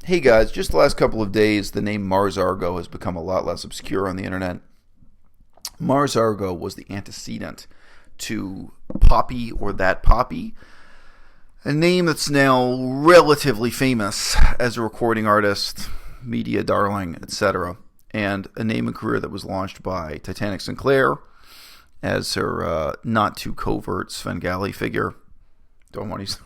Hey guys, just the last couple of days, the name Mars Argo has become a lot less obscure on the internet. Mars Argo was the antecedent to Poppy or That Poppy, a name that's now relatively famous as a recording artist, media darling, etc., and a name and career that was launched by Titanic Sinclair as her not-too-covert Svengali figure. Don't want to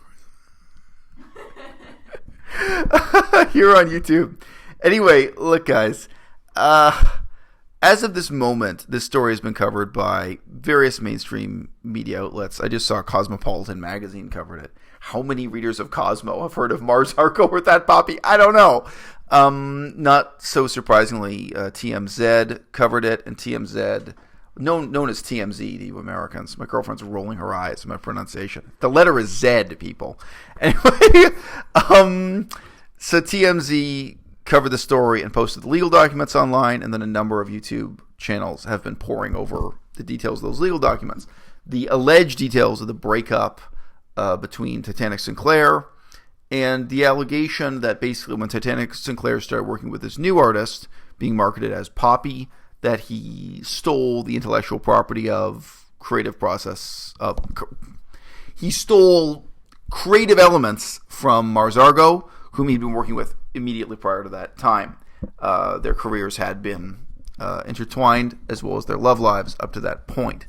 here on YouTube. Anyway, look guys, as of this moment, this story has been covered by various mainstream media outlets. I just saw Cosmopolitan magazine covered it. How many readers of Cosmo have heard of Mars Argo or That Poppy? I don't know. Not so surprisingly, TMZ covered it, and TMZ, known as TMZ to you Americans. My girlfriend's rolling her eyes at my pronunciation. The letter is Z, people. Anyway, so TMZ covered the story and posted the legal documents online, and then a number of YouTube channels have been poring over the details of those legal documents. The alleged details of the breakup between Titanic Sinclair and the allegation that basically when Titanic Sinclair started working with this new artist, being marketed as Poppy, that he stole the intellectual property of creative process. He stole creative elements from Mars Argo, whom he'd been working with immediately prior to that time. Their careers had been intertwined, as well as their love lives up to that point.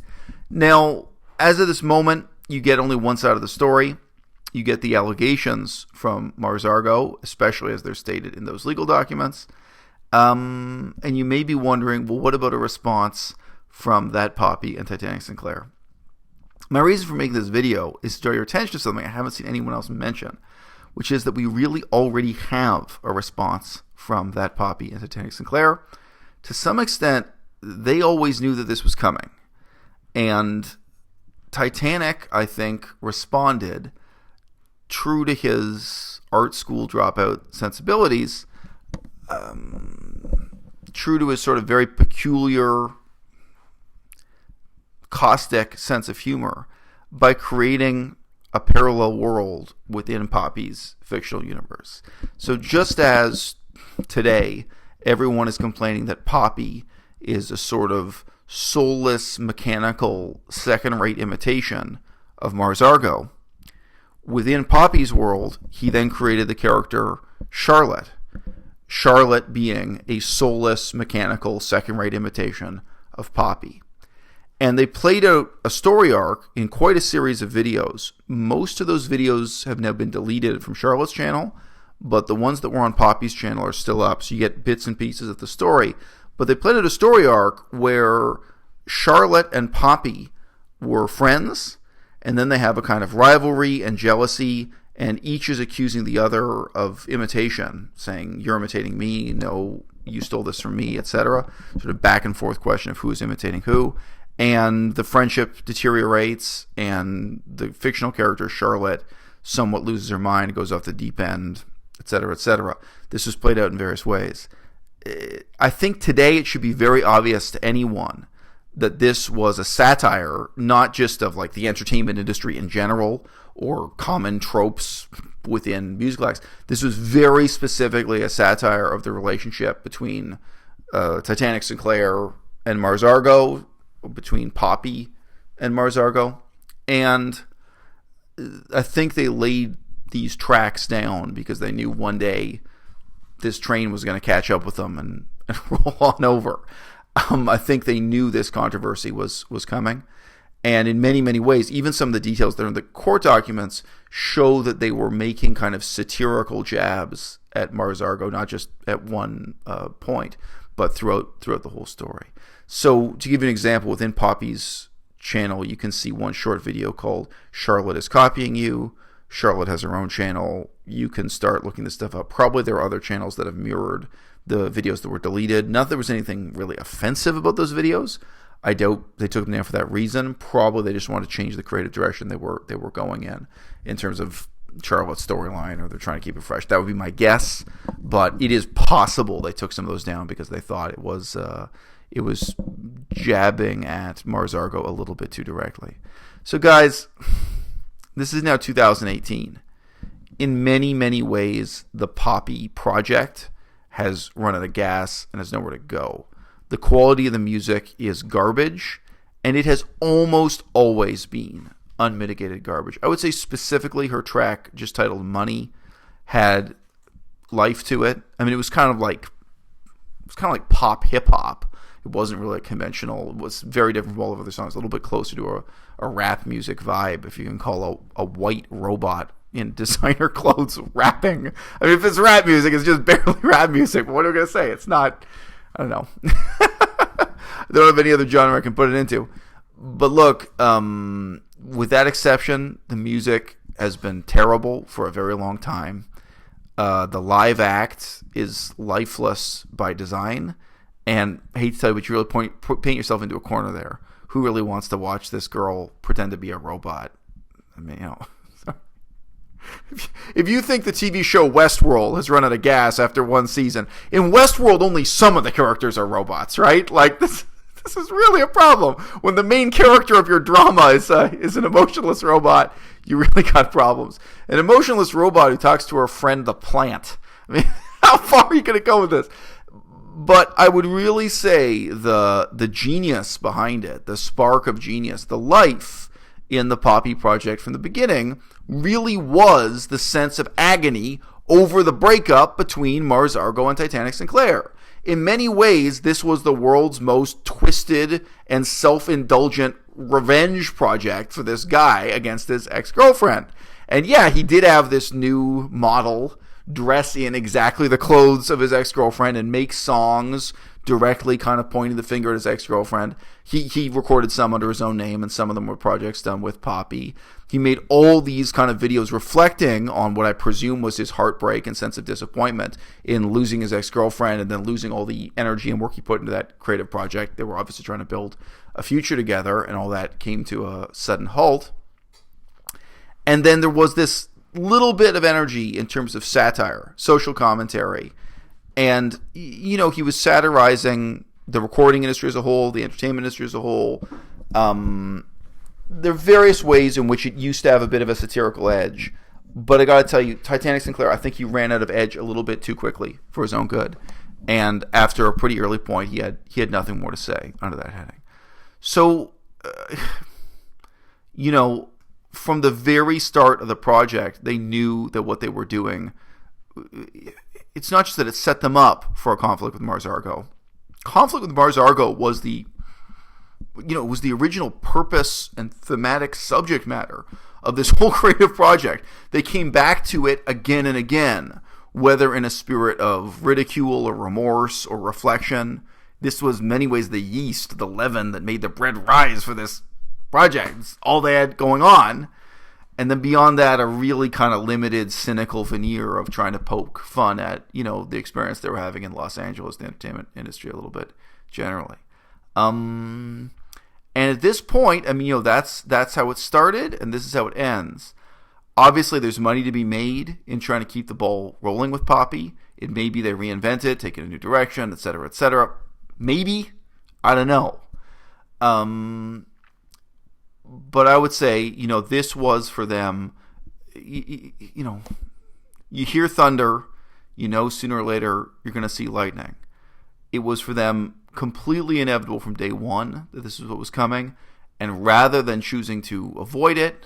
Now, as of this moment, you get only one side of the story. You get the allegations from Mars Argo, especially as they're stated in those legal documents. And you may be wondering, well, what about a response from That Poppy and Titanic Sinclair? My reason for making this video is to draw your attention to something I haven't seen anyone else mention, which is that we really already have a response from That Poppy and Titanic Sinclair. To some extent, they always knew that this was coming. And Titanic, I think, responded true to his art school dropout sensibilities, true to his sort of very peculiar, caustic sense of humor, by creating a parallel world within Poppy's fictional universe. So just as today everyone is complaining that Poppy is a sort of soulless, mechanical, second-rate imitation of Mars Argo, within Poppy's world, he then created the character Charlotte. Charlotte being a soulless, mechanical, second-rate imitation of Poppy. And they played out a story arc in quite a series of videos. Most of those videos have now been deleted from Charlotte's channel, but the ones that were on Poppy's channel are still up, so you get bits and pieces of the story. But they played out a story arc where Charlotte and Poppy were friends, and then they have a kind of rivalry and jealousy, and each is accusing the other of imitation, saying, you're imitating me, no, you stole this from me, etc. Sort of back and forth question of who is imitating who. And the friendship deteriorates, and the fictional character Charlotte somewhat loses her mind, goes off the deep end, etc., etc. This was played out in various ways. I think today it should be very obvious to anyone that this was a satire, not just of like the entertainment industry in general or common tropes within musical acts. This was very specifically a satire of the relationship between Titanic Sinclair and Mars Argo, between Poppy and Mars Argo. And I think they laid these tracks down because they knew one day this train was going to catch up with them and roll on over. I think they knew this controversy was coming. And in many, many ways, even some of the details that are in the court documents show that they were making kind of satirical jabs at Mars Argo, not just at one point, but throughout the whole story. So to give you an example, within Poppy's channel, you can see one short video called Charlotte is Copying You. Charlotte has her own channel. You can start looking this stuff up. Probably there are other channels that have mirrored the videos that were deleted. Not that there was anything really offensive about those videos. I doubt they took them down for that reason. Probably they just wanted to change the creative direction they were going in terms of Charlotte's storyline, or they're trying to keep it fresh. That would be my guess. But it is possible they took some of those down because they thought it was jabbing at Mars Argo a little bit too directly. So guys, this is now 2018. in many, many ways, the Poppy project has run out of gas and has nowhere to go. The quality of the music is garbage, and it has almost always been unmitigated garbage. I would say specifically her track, just titled Money, had life to it. I mean, it was kind of like pop hip hop. It wasn't really conventional. It was very different from all of the other songs. A little bit closer to a rap music vibe, if you can call a white robot in designer clothes rapping. I mean, if it's rap music, it's just barely rap music. But what are we going to say? It's not, I don't know. I don't have any other genre I can put it into. But look, with that exception, the music has been terrible for a very long time. The live act is lifeless by design. And I hate to tell you, but you really paint yourself into a corner there. Who really wants to watch this girl pretend to be a robot? I mean, you know. If you think the TV show Westworld has run out of gas after one season, in Westworld only some of the characters are robots, right? Like, this is really a problem. When the main character of your drama is an emotionless robot, you really got problems. An emotionless robot who talks to her friend the plant. I mean, how far are you going to go with this? But I would really say the genius behind it, the spark of genius, the life in the Poppy project from the beginning really was the sense of agony over the breakup between Mars Argo and Titanic Sinclair. In many ways, this was the world's most twisted and self-indulgent revenge project for this guy against his ex-girlfriend. And yeah, he did have this new model dress in exactly the clothes of his ex-girlfriend and make songs directly kind of pointing the finger at his ex-girlfriend. He recorded some under his own name, and some of them were projects done with Poppy. He made all these kind of videos reflecting on what I presume was his heartbreak and sense of disappointment in losing his ex-girlfriend and then losing all the energy and work he put into that creative project. They were obviously trying to build a future together, and all that came to a sudden halt. And then there was this little bit of energy in terms of satire, social commentary. And, you know, he was satirizing the recording industry as a whole, the entertainment industry as a whole. There are various ways in which it used to have a bit of a satirical edge. But I got to tell you, Titanic Sinclair, I think he ran out of edge a little bit too quickly for his own good. And after a pretty early point, he had nothing more to say under that heading. So, you know, from the very start of the project, they knew that what they were doing, it's not just that it set them up for a conflict with Mars Argo. Conflict with Mars Argo was the original purpose and thematic subject matter of this whole creative project. They came back to it again and again, whether in a spirit of ridicule or remorse or reflection. This was in many ways the yeast, the leaven that made the bread rise for this project. It's all they had going on. And then beyond that, a really kind of limited, cynical veneer of trying to poke fun at, you know, the experience they were having in Los Angeles, the entertainment industry a little bit generally. And at this point, I mean, you know, that's how it started, and this is how it ends. Obviously, there's money to be made in trying to keep the ball rolling with Poppy. It may be they reinvent it, take it in a new direction, et cetera, et cetera. Maybe. I don't know. But I would say, you know, this was for them, you know, you hear thunder, you know sooner or later you're going to see lightning. It was for them completely inevitable from day one that this is what was coming. And rather than choosing to avoid it,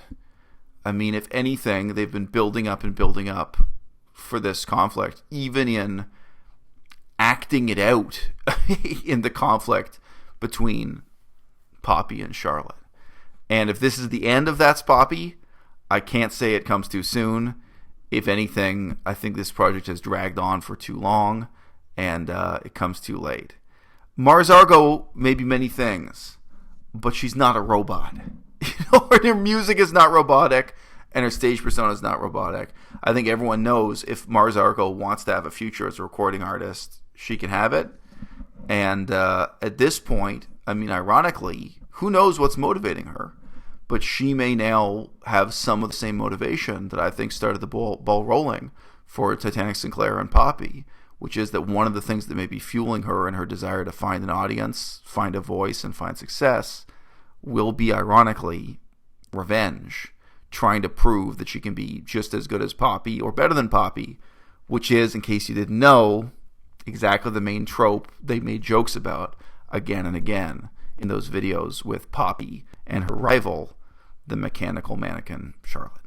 I mean, if anything, they've been building up and building up for this conflict, even in acting it out in the conflict between Poppy and Charlotte. And if this is the end of That's Poppy, I can't say it comes too soon. If anything, I think this project has dragged on for too long, and it comes too late. Mars Argo may be many things, but she's not a robot. You know, her music is not robotic, and her stage persona is not robotic. I think everyone knows if Mars Argo wants to have a future as a recording artist, she can have it. And at this point, I mean, ironically, who knows what's motivating her? But she may now have some of the same motivation that I think started the ball rolling for Titanic Sinclair and Poppy, which is that one of the things that may be fueling her and her desire to find an audience, find a voice, and find success will be, ironically, revenge. trying to prove that she can be just as good as Poppy or better than Poppy, which is, in case you didn't know, exactly the main trope they made jokes about again and again in those videos with Poppy and her rival, the mechanical mannequin Charlotte.